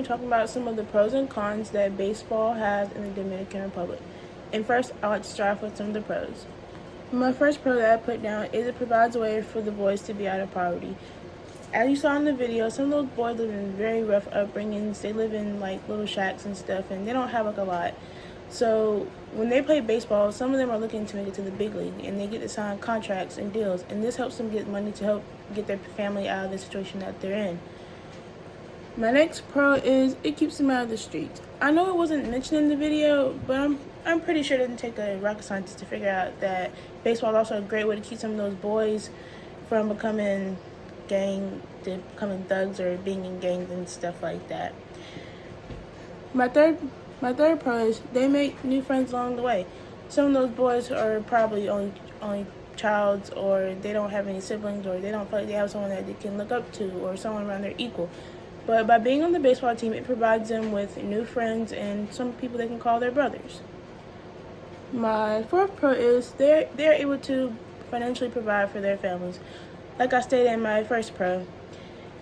going to be talking about some of the pros and cons that baseball has in the Dominican Republic. And first, I'd like to start off with some of the pros. My first pro that I put down is it provides a way for the boys to be out of poverty. As you saw in the video, some of those boys live in very rough upbringings. They live in like little shacks and stuff, and they don't have like a lot. So when they play baseball, some of them are looking to make it to the big league, and they get to sign contracts and deals, and this helps them get money to help get their family out of the situation that they're in. My next pro is it keeps them out of the streets. I know it wasn't mentioned in the video, but I'm pretty sure it doesn't take a rocket scientist to figure out that baseball is also a great way to keep some of those boys from becoming thugs or being in gangs and stuff like that. My third pro is they make new friends along the way. Some of those boys are probably only childs, or they don't have any siblings, or they don't feel like they have someone that they can look up to or someone around their equal. But by being on the baseball team, it provides them with new friends and some people they can call their brothers. My fourth pro is they're able to financially provide for their families. Like I stated in my first pro,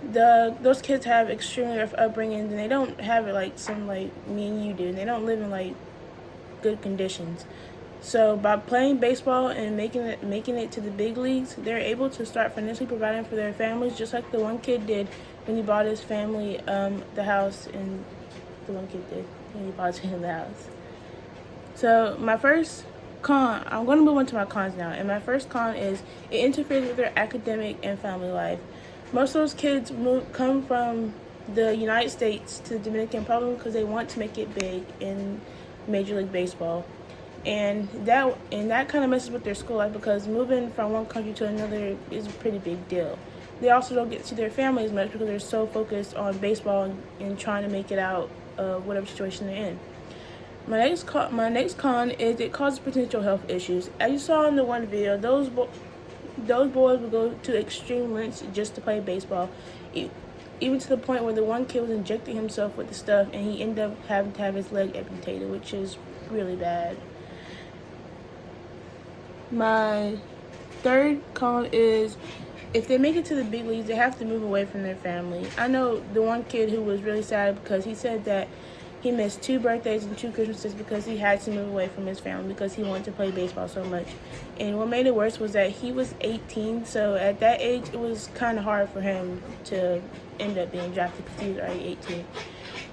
those kids have extremely rough upbringings, and they don't have it like me and you do. And they don't live in like good conditions. So by playing baseball and making it to the big leagues, they're able to start financially providing for their families, just like the one kid did when he bought his family the house, and the one kid did when he bought him the house. So my first con, I'm going to move on to my cons now, and my first con is it interferes with their academic and family life. Most of those kids come from the United States to the Dominican Republic because they want to make it big in Major League Baseball. And that kind of messes with their school life, because moving from one country to another is a pretty big deal. They also don't get to see their family as much because they're so focused on baseball and trying to make it out of whatever situation they're in. My next con is it causes potential health issues. As you saw in the one video, those boys would go to extreme lengths just to play baseball, even to the point where the one kid was injecting himself with the stuff, and he ended up having to have his leg amputated, which is really bad. My third con is if they make it to the big leagues, they have to move away from their family. I know the one kid who was really sad because he said that he missed 2 birthdays and 2 Christmases because he had to move away from his family because he wanted to play baseball so much. And what made it worse was that he was 18, so at that age, it was kind of hard for him to end up being drafted because he was already 18.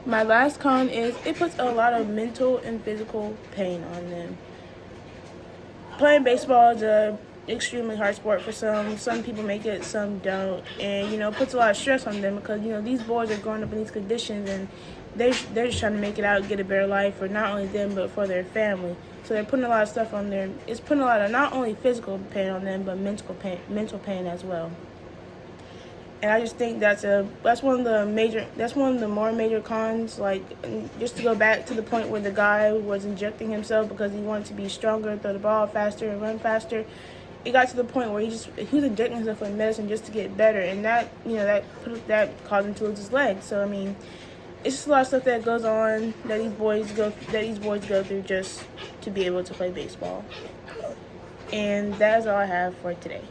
My last con is it puts a lot of mental and physical pain on them. Playing baseball is a extremely hard sport for some. Some people make it, some don't, and puts a lot of stress on them because these boys are growing up in these conditions, and they're just trying to make it out, get a better life for not only them but for their family. So they're putting a lot of stuff on them. It's putting a lot of not only physical pain on them but mental pain as well. And I just think that's one of the more major cons. Like, just to go back to the point where the guy was injecting himself because he wanted to be stronger, throw the ball faster, and run faster. It got to the point where he was injecting himself with medicine just to get better, and that caused him to lose his leg. So I mean, it's just a lot of stuff that goes on that these boys go through just to be able to play baseball. And that is all I have for today.